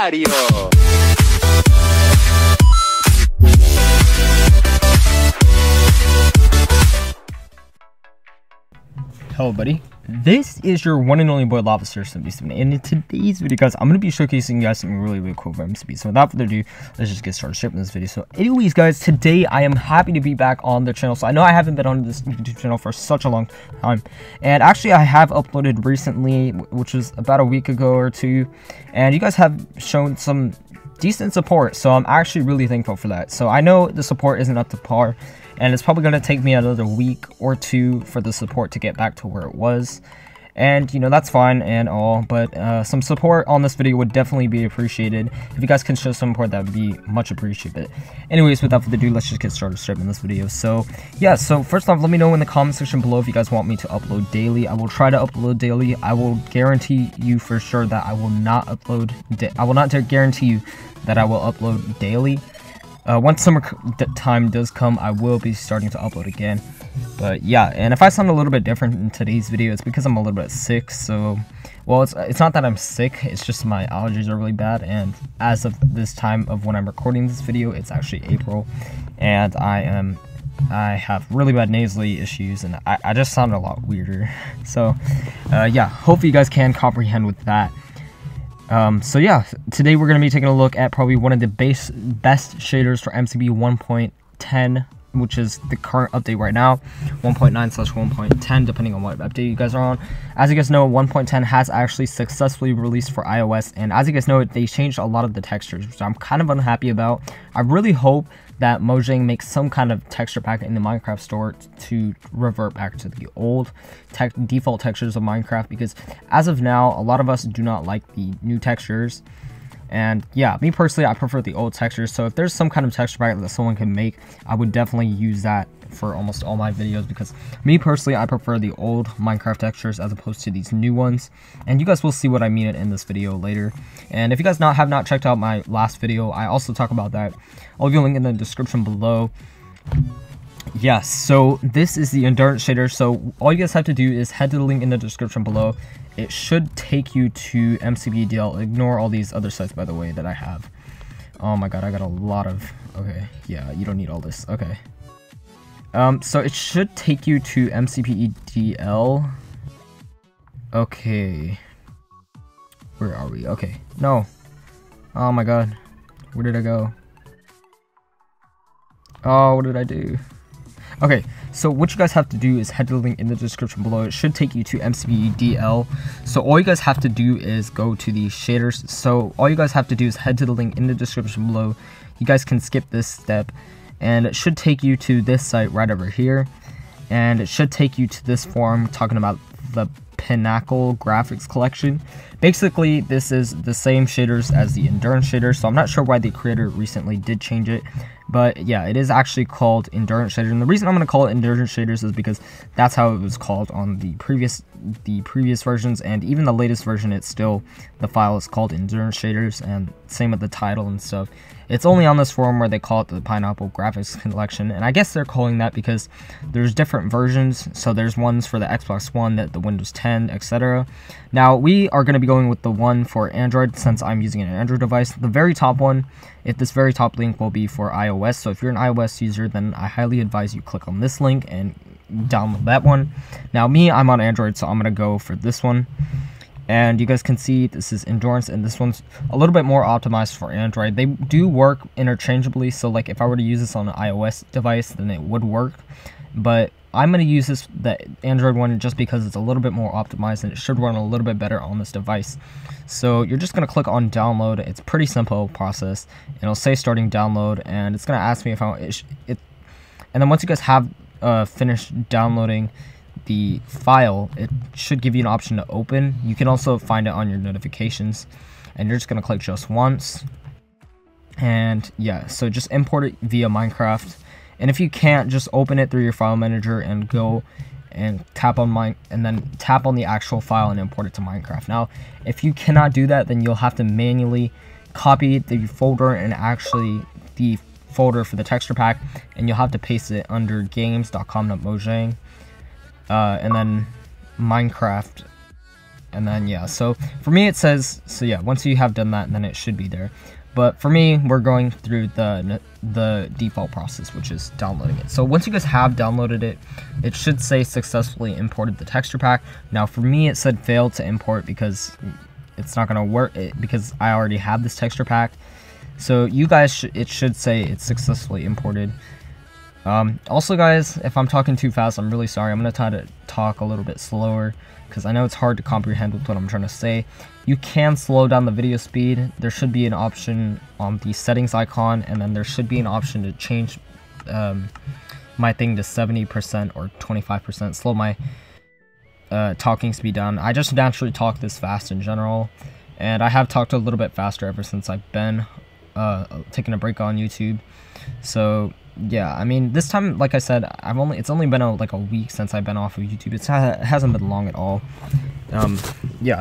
Mario! Hello buddy, this is your one and only boy Lavaster77, and in today's video guys, I'm going to be showcasing you guys something really cool for MCP. So without further ado, let's just get started shipping this video. So anyways guys, today I am happy to be back on the channel. So I know I haven't been on this YouTube channel for such a long time, and actually I have uploaded recently, which was about a week ago or two, and you guys have shown some decent support, so I'm actually really thankful for that. So I know the support isn't up to par, and it's probably going to take me another week or two for the support to get back to where it was, and you know, that's fine and all, but some support on this video would definitely be appreciated. If you guys can show some support, that would be much appreciated. Anyways, without further ado, let's just get started stripping this video. So yeah, so first off, let me know in the comment section below if you guys want me to upload daily. I will try to upload daily. I will guarantee you for sure that I will not upload I will not guarantee you that I will upload daily. Once summer time does come, I will be starting to upload again. But yeah, and if I sound a little bit different in today's video, it's because I'm a little bit sick. So, well, it's not that I'm sick, it's just my allergies are really bad, and as of this time of when I'm recording this video, it's actually April, and I have really bad nasally issues, and I just sound a lot weirder. So yeah, hopefully you guys can comprehend with that. So yeah, today we're going to be taking a look at probably one of the best shaders for Mcpe 1.10, which is the current update right now, 1.9/1.10, depending on what update you guys are on. As you guys know, 1.10 has actually successfully released for iOS, and as you guys know, they changed a lot of the textures, which I'm kind of unhappy about. I really hope that Mojang makes some kind of texture pack in the Minecraft store to revert back to the old default textures of Minecraft, because as of now, a lot of us do not like the new textures. And yeah, me personally, I prefer the old textures. So if there's some kind of texture pack that someone can make, I would definitely use that for almost all my videos, because me personally, I prefer the old Minecraft textures as opposed to these new ones. And you guys will see what I mean in this video later. And if you guys have not checked out my last video, I also talk about that. I'll leave a link in the description below. Yeah, so this is the endurance shader. So all you guys have to do is head to the link in the description below. It should take you to MCP DL. Ignore all these other sites, by the way, that I have. Oh my god, I got a lot of... Okay, yeah, you don't need all this. Okay. So it should take you to MCP DL. Okay. Where are we? Okay. No. Oh my god. Where did I go? Oh, what did I do? Okay, so what you guys have to do is head to the link in the description below. It should take you to MCP DL. So all you guys have to do is go to the shaders. So all you guys have to do is head to the link in the description below. You guys can skip this step, and it should take you to this site right over here. And it should take you to this forum talking about the Pinnacle graphics collection. Basically, this is the same shaders as the endurance shader, so I'm not sure why the creator recently did change it, but yeah, it is actually called endurance shader. And the reason I'm going to call it endurance shaders is because that's how it was called on the previous versions, and even the latest version, it's still, the file is called endurance shaders, and same with the title and stuff. It's only on this forum where they call it the Pineapple graphics collection, and I guess they're calling that because there's different versions. So there's ones for the Xbox One, the Windows 10, etc. Now we are going to be going with the one for Android, since I'm using an Android device. The very top one, this very top link will be for iOS. So if you're an iOS user, then I highly advise you click on this link and download that one. Now me, I'm on Android, so I'm going to go for this one. And you guys can see this is endurance, and this one's a little bit more optimized for Android. They do work interchangeably, so like if I were to use this on an iOS device, then it would work. But I'm going to use the Android one just because it's a little bit more optimized, and it should run a little bit better on this device. So you're just going to click on download. It's a pretty simple process. It'll say starting download, and it's going to ask me if I want it. And then once you guys have finished downloading the file, it should give you an option to open. You can also find it on your notifications, and you're just going to click just once. And yeah, so just import it via Minecraft. And if you can't, just open it through your file manager and go and tap on the actual file and import it to Minecraft. Now, if you cannot do that, then you'll have to manually copy the folder and actually the folder for the texture pack, and you'll have to paste it under games.com.mojang, and then Minecraft And then yeah, so for me it says, so yeah, once you have done that, then it should be there. But for me, we're going through the default process, which is downloading it. So once you guys have downloaded it, it should say successfully imported the texture pack. Now for me, it said failed to import because it's not gonna work because I already have this texture pack. So you guys, it should say it's successfully imported. Also guys, if I'm talking too fast, I'm really sorry. I'm gonna try to talk a little bit slower because I know it's hard to comprehend with what I'm trying to say. You can slow down the video speed. There should be an option on the settings icon, and then there should be an option to change my thing to 70% or 25%. Slow my talking speed down. I just naturally talk this fast in general, and I have talked a little bit faster ever since I've been taking a break on YouTube. So yeah, I mean, this time, like I said, it's only been like a week since I've been off of YouTube. It hasn't been long at all.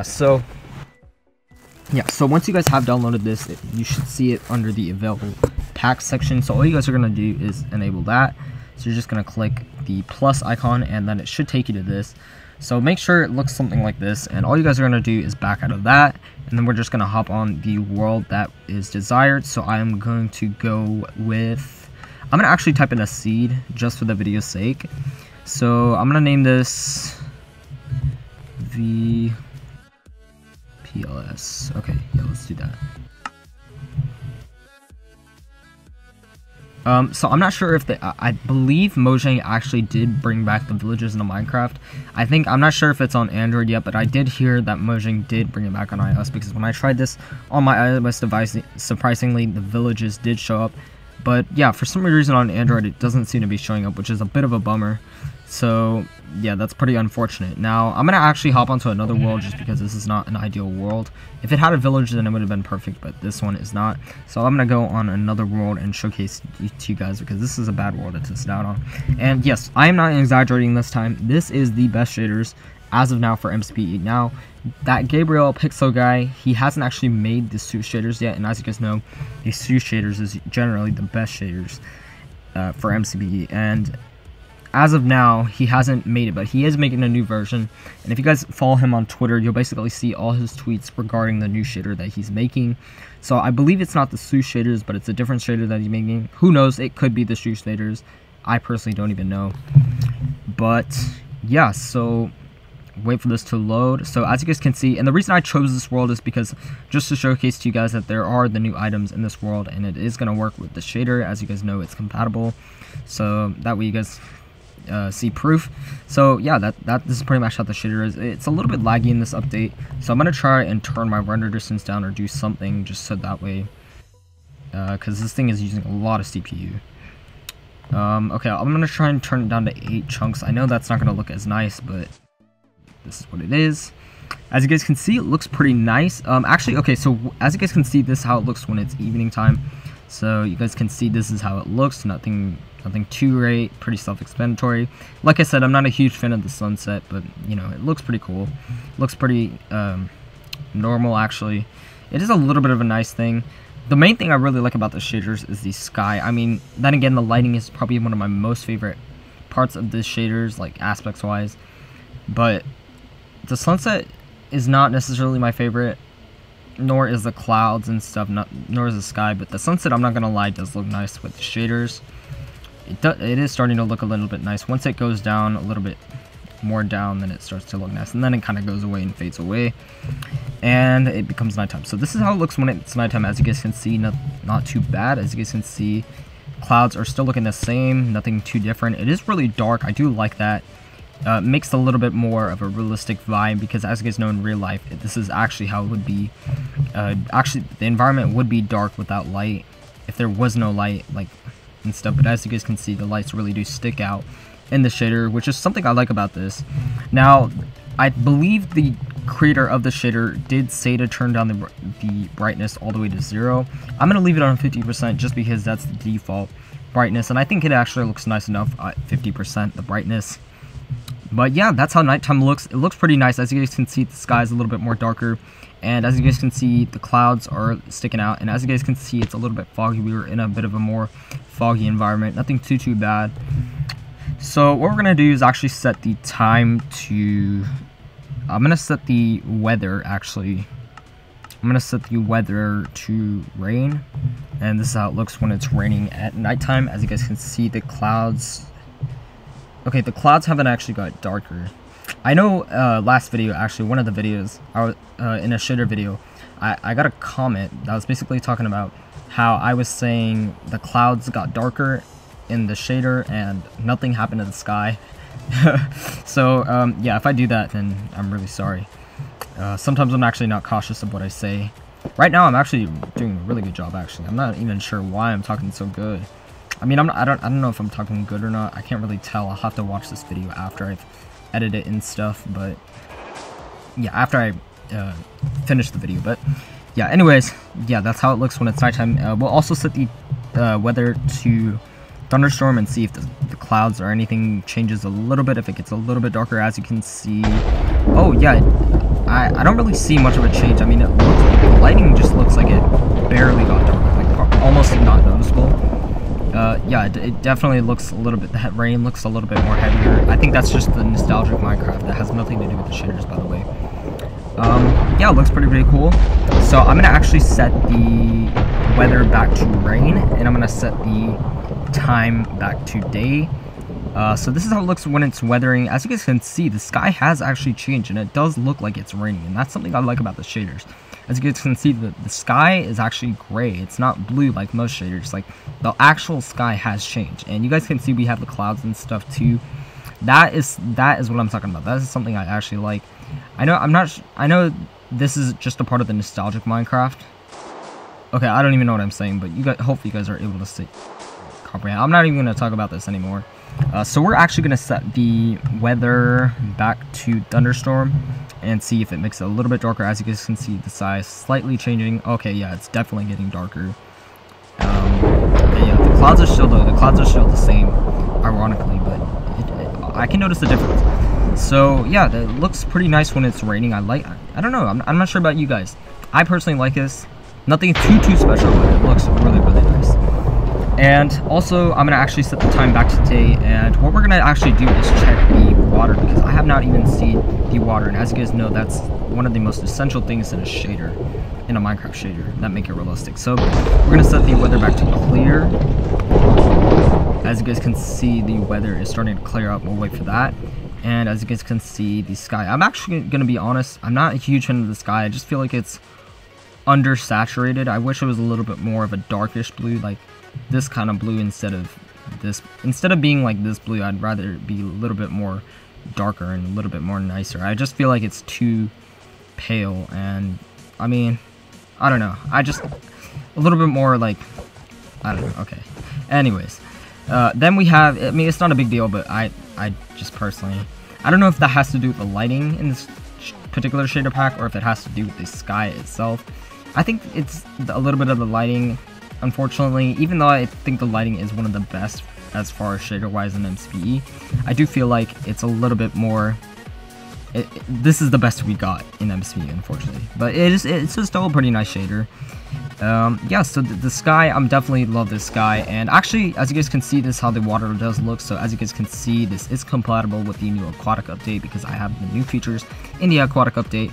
So once you guys have downloaded this, you should see it under the available pack section. So all you guys are gonna do is enable that. So you're just gonna click the plus icon, and then it should take you to this. So make sure it looks something like this, and all you guys are gonna do is back out of that, and then we're just gonna hop on the world that is desired. So I am going to go with, I'm gonna actually type in a seed just for the video's sake. So I'm gonna name this VPLS. Okay, yeah, let's do that. So I'm not sure if I believe Mojang actually did bring back the villages into Minecraft. I'm not sure if it's on Android yet, but I did hear that Mojang did bring it back on iOS, because when I tried this on my iOS device, surprisingly, the villages did show up. But yeah, for some reason on Android, it doesn't seem to be showing up, which is a bit of a bummer. So yeah, that's pretty unfortunate. Now, I'm going to actually hop onto another world just because this is not an ideal world. If it had a village, then it would have been perfect, but this one is not. So I'm going to go on another world and showcase it to you guys, because this is a bad world to test out on. And yes, I am not exaggerating this time. This is the best shaders as of now for MCPE. Now, that Gabriel Pixel guy, he hasn't actually made the suit shaders yet, and as you guys know, the suit shaders is generally the best shaders for MCPE, and as of now, he hasn't made it, but he is making a new version. And if you guys follow him on Twitter, you'll basically see all his tweets regarding the new shader that he's making. So I believe it's not the Sue shaders, but it's a different shader that he's making. Who knows? It could be the Sue shaders. I personally don't even know. But yeah, so wait for this to load. So as you guys can see, and the reason I chose this world is because just to showcase to you guys that there are the new items in this world, and it is going to work with the shader. As you guys know, it's compatible. So that way you guys see proof. So yeah, this is pretty much how the shader is. It's a little bit laggy in this update, so I'm gonna try and turn my render distance down or do something just so that way, because this thing is using a lot of CPU. Okay, I'm gonna try and turn it down to 8 chunks. I know that's not gonna look as nice, but this is what it is. As you guys can see, it looks pretty nice. Actually, okay, so as you guys can see, this is how it looks when it's evening time. So you guys can see this is how it looks. Nothing too great, pretty self-explanatory. Like I said, I'm not a huge fan of the sunset, but you know, it looks pretty cool. Looks pretty normal, actually. It is a little bit of a nice thing. The main thing I really like about the shaders is the sky. I mean, then again, the lighting is probably one of my most favorite parts of the shaders, like aspects wise. But the sunset is not necessarily my favorite, nor is the clouds and stuff, nor is the sky. But the sunset, I'm not gonna lie, does look nice with the shaders. It is starting to look a little bit nice. Once it goes down a little bit more down, then it starts to look nice, and then it kind of goes away and fades away, and it becomes nighttime. So this is how it looks when it's nighttime. As you guys can see, not too bad. As you guys can see, clouds are still looking the same, nothing too different. It is really dark. I do like that. Makes a little bit more of a realistic vibe, because as you guys know, in real life, this is actually how it would be. Actually, the environment would be dark without light if there was no light, like, and stuff. But as you guys can see, the lights really do stick out in the shader, which is something I like about this. Now, I believe the creator of the shader did say to turn down the brightness all the way to 0. I'm gonna leave it on 50% just because that's the default brightness, and I think it actually looks nice enough at 50% the brightness. But yeah, that's how nighttime looks. It looks pretty nice. As you guys can see, the sky is a little bit more darker, and as you guys can see, the clouds are sticking out, and as you guys can see, it's a little bit foggy. We were in a bit of a more foggy environment. Nothing too bad. So what we're gonna do is actually set the time to I'm gonna set the weather, actually. I'm gonna set the weather to rain, and this is how it looks when it's raining at nighttime. As you guys can see, the clouds, okay, the clouds haven't actually got darker. I know last video, actually one of the videos, in a shader video, I got a comment that was basically talking about how I was saying the clouds got darker in the shader and nothing happened to the sky. So yeah, if I do that, then I'm really sorry. Sometimes I'm actually not cautious of what I say. Right now I'm actually doing a really good job, actually. I'm not even sure why I'm talking so good. I mean, I don't know if I'm talking good or not. I can't really tell. I'll have to watch this video after I've edited it and stuff, but yeah, after I finish the video. But yeah, anyways, yeah, that's how it looks when it's nighttime. We'll also set the weather to thunderstorm and see if the clouds or anything changes a little bit, if it gets a little bit darker. As you can see, oh yeah, I don't really see much of a change. I mean, it looks like the lighting just looks like it barely got darker, like almost not noticeable. Yeah, it definitely looks a little bit, the rain looks a little bit more heavier. I think that's just the nostalgic Minecraft. That has nothing to do with the shaders, by the way. Yeah, it looks pretty cool. So I'm gonna actually set the weather back to rain, and I'm gonna set the time back to day. So this is how it looks when it's weathering. As you guys can see, the sky has actually changed, and it does look like it's raining, and that's something I like about the shaders. As you guys can see, the sky is actually gray. It's not blue like most shaders. Like, the actual sky has changed, and you guys can see we have the clouds and stuff too. That is what I'm talking about. That is something I actually like. I know this is just a part of the nostalgic Minecraft. Okay, I don't even know what I'm saying, but hopefully you guys are able to see, comprehend. I'm not even going to talk about this anymore. So we're actually going to set the weather back to thunderstorm and see if it makes it a little bit darker. As you guys can see, the size slightly changing. Okay, yeah, it's definitely getting darker. Okay, yeah, the clouds are still the same, ironically, but I can notice the difference. So yeah, it looks pretty nice when it's raining. I don't know, I'm not sure about you guys. I personally like this. Nothing too special, but it looks really nice. And also, I'm going to actually set the time back to day, and what we're going to actually do is check the water, because I have not even seen the water, and as you guys know, that's one of the most essential things in a shader, in a Minecraft shader, that make it realistic. So we're going to set the weather back to clear. As you guys can see, the weather is starting to clear up. We'll wait for that. And as you guys can see, the sky, I'm actually going to be honest, I'm not a huge fan of the sky. I just feel like it's undersaturated. I wish it was a little bit more of a darkish blue, like this kind of blue, instead of being like this blue. I'd rather it be a little bit more darker and a little bit more nicer. I just feel like it's too pale, and I mean, I don't know, I just a little bit more like, I don't know. Okay, anyways, then we have, I mean, it's not a big deal, but I just personally, I don't know if that has to do with the lighting in this particular shader pack, or if it has to do with the sky itself. I think it's a little bit of the lighting, unfortunately. Even though I think the lighting is one of the best as far as shader wise in MCPE, I do feel like it's a little bit more, this is the best we got in MCPE, unfortunately, but it's still a pretty nice shader. Yeah, so the sky, I'm definitely love this sky, and actually, as you guys can see, this is how the water does look. So as you guys can see, this is compatible with the new aquatic update, because I have the new features in the aquatic update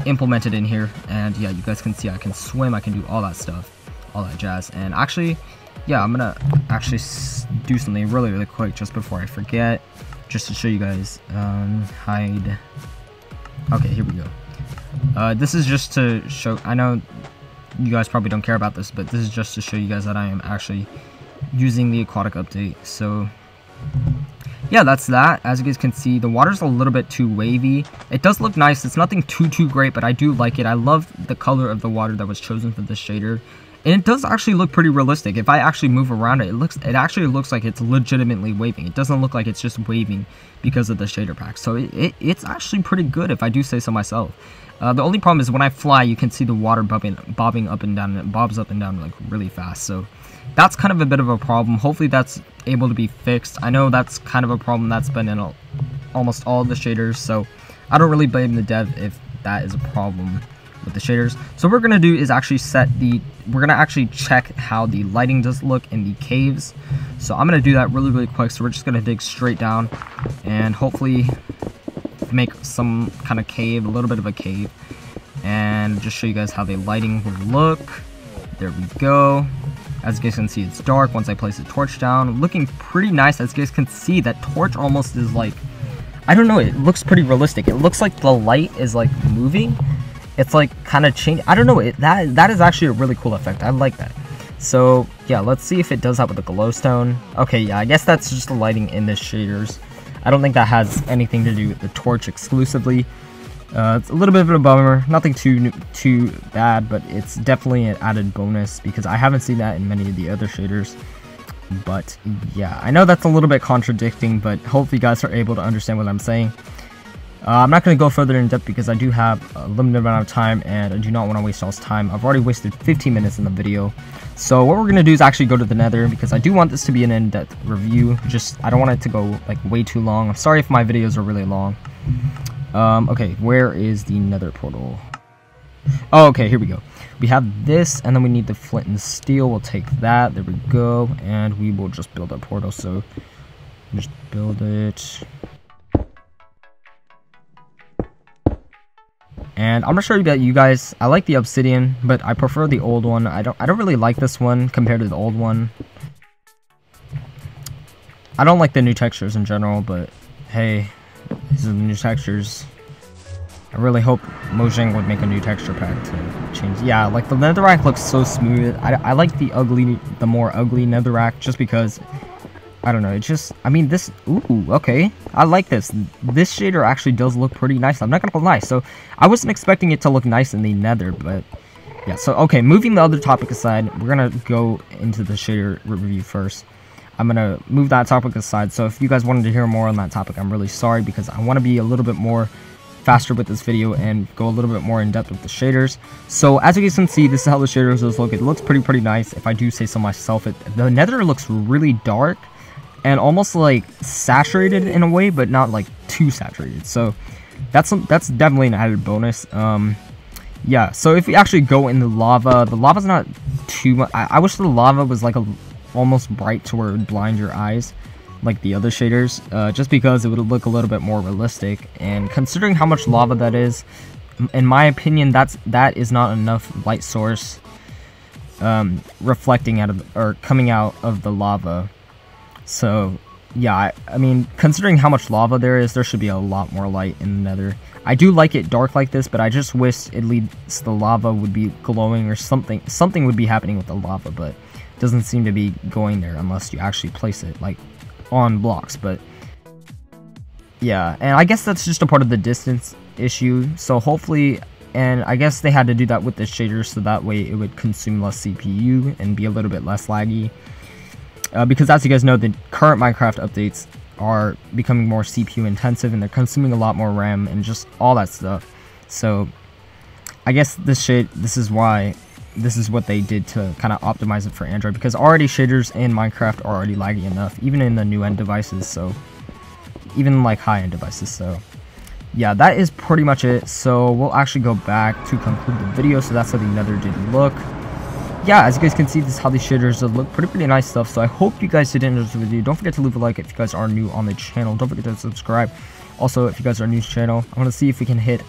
implemented in here. And yeah, you guys can see I can swim, I can do all that stuff, all that jazz. And actually, yeah, I'm gonna actually do something really quick just before I forget, just to show you guys. Hide. Okay, here we go. This is just to show, I know you guys probably don't care about this, but this is just to show you guys that I am actually using the aquatic update. So yeah, that's that. As you guys can see, the water's a little bit too wavy. It does look nice. It's nothing too great, but I do like it. I love the color of the water that was chosen for this shader, and it does actually look pretty realistic. If I actually move around it, it actually looks like it's legitimately waving. It doesn't look like it's just waving because of the shader pack. So it's actually pretty good, if I do say so myself. The only problem is when I fly, you can see the water bobbing up and down, and it bobs up and down like really fast. So that's kind of a bit of a problem. Hopefully that's able to be fixed. I know that's kind of a problem that's been in almost all of the shaders, so I don't really blame the dev if that is a problem with the shaders. So what we're gonna do is actually we're gonna actually check how the lighting does look in the caves. So I'm gonna do that really quick. So we're just gonna dig straight down, and hopefully make some kind of cave, a little bit of a cave, and just show you guys how the lighting will look. There we go. As you guys can see, it's dark once I place the torch down. Looking pretty nice. As you guys can see, that torch almost is like, I don't know, it looks pretty realistic. It looks like the light is like moving. It's like kind of changing. I don't know, that is actually a really cool effect. I like that. So yeah, let's see if it does that with the glowstone. Okay, yeah, I guess that's just the lighting in the shaders. I don't think that has anything to do with the torch exclusively. It's a little bit of a bummer, nothing too bad, but it's definitely an added bonus because I haven't seen that in many of the other shaders. But yeah, I know that's a little bit contradicting, but hopefully you guys are able to understand what I'm saying. I'm not going to go further in depth because I do have a limited amount of time and I do not want to waste y'all's time. I've already wasted 15 minutes in the video. So what we're going to do is actually go to the Nether because I do want this to be an in-depth review. Just, I don't want it to go like way too long. I'm sorry if my videos are really long. Okay, where is the Nether Portal? Oh, okay, here we go. We have this, and then we need the flint and steel. We'll take that. There we go. And we will just build a portal. So, just build it. And I'm gonna show you guys. I like the obsidian, but I prefer the old one. I don't really like this one compared to the old one. I don't like the new textures in general, but hey, these are the new textures. I really hope Mojang would make a new texture pack to change. Yeah, like the netherrack looks so smooth. I like the more ugly netherrack just because, I don't know, it just, I mean, this, ooh, okay, I like this. This shader actually does look pretty nice. I'm not gonna lie. So I wasn't expecting it to look nice in the nether, but yeah. So okay, moving the other topic aside, we're gonna go into the shader review first. I'm gonna move that topic aside. So if you guys wanted to hear more on that topic, I'm really sorry because I want to be a little bit more faster with this video and go a little bit more in depth with the shaders. So as you guys can see, this is how the shaders look. It looks pretty nice. If I do say so myself, the nether looks really dark and almost like saturated in a way, but not like too saturated. So that's definitely an added bonus. Yeah, so if we actually go in the lava's not too much. I wish the lava was like almost bright to where it would blind your eyes like the other shaders, just because it would look a little bit more realistic. And considering how much lava that is, in my opinion, that is not enough light source reflecting out of or coming out of the lava. So yeah, I mean, considering how much lava there is, there should be a lot more light in the nether. I do like it dark like this, but I just wish at least the lava would be glowing or something would be happening with the lava, but it doesn't seem to be going there unless you actually place it like on blocks. But yeah, and I guess that's just a part of the distance issue. So hopefully, and I guess they had to do that with the shaders so that way it would consume less CPU and be a little bit less laggy. Because as you guys know, the current Minecraft updates are becoming more CPU intensive and they're consuming a lot more RAM and just all that stuff. So I guess this is what they did to kind of optimize it for Android, because already shaders in Minecraft are already laggy enough, even in the new end devices, so even like high-end devices. So yeah, that is pretty much it. So we'll actually go back to conclude the video. So that's how the nether did look. Yeah, as you guys can see, this is how these shaders look. Pretty nice stuff. So I hope you guys did enjoy this video. Don't forget to leave a like if you guys are new on the channel. Don't forget to subscribe. Also, if you guys are new to the channel, I want to see if we can hit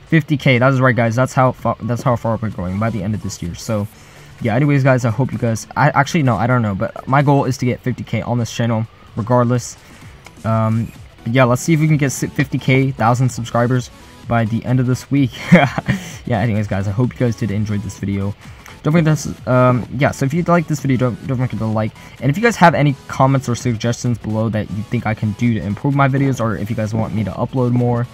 50k. That is right, guys. That's how far we're going by the end of this year. So yeah, anyways, guys, I hope you guys, actually no, I don't know, but my goal is to get 50k on this channel regardless. But yeah, let's see if we can get 1,000 subscribers by the end of this week. Yeah, anyways, guys, I hope you guys did enjoy this video. Don't forget to, yeah, so if you like this video, don't forget to like. And if you guys have any comments or suggestions below that you think I can do to improve my videos, or if you guys want me to upload more,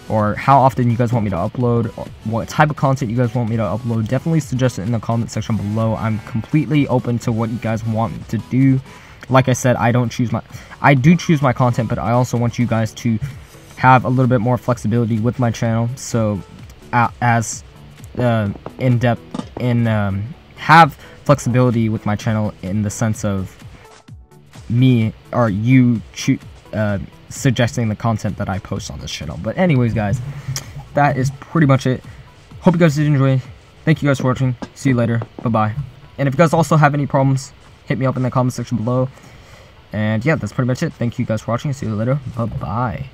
or how often you guys want me to upload, or what type of content you guys want me to upload, definitely suggest it in the comment section below. I'm completely open to what you guys want me to do. Like I said, I do choose my content, but I also want you guys to have a little bit more flexibility with my channel. So as in depth in have flexibility with my channel in the sense of me or you suggesting the content that I post on this channel. But anyways, guys, that is pretty much it. Hope you guys did enjoy. Thank you guys for watching. See you later. Bye bye. And if you guys also have any problems, hit me up in the comment section below. And yeah, that's pretty much it. Thank you guys for watching. See you later. Bye bye.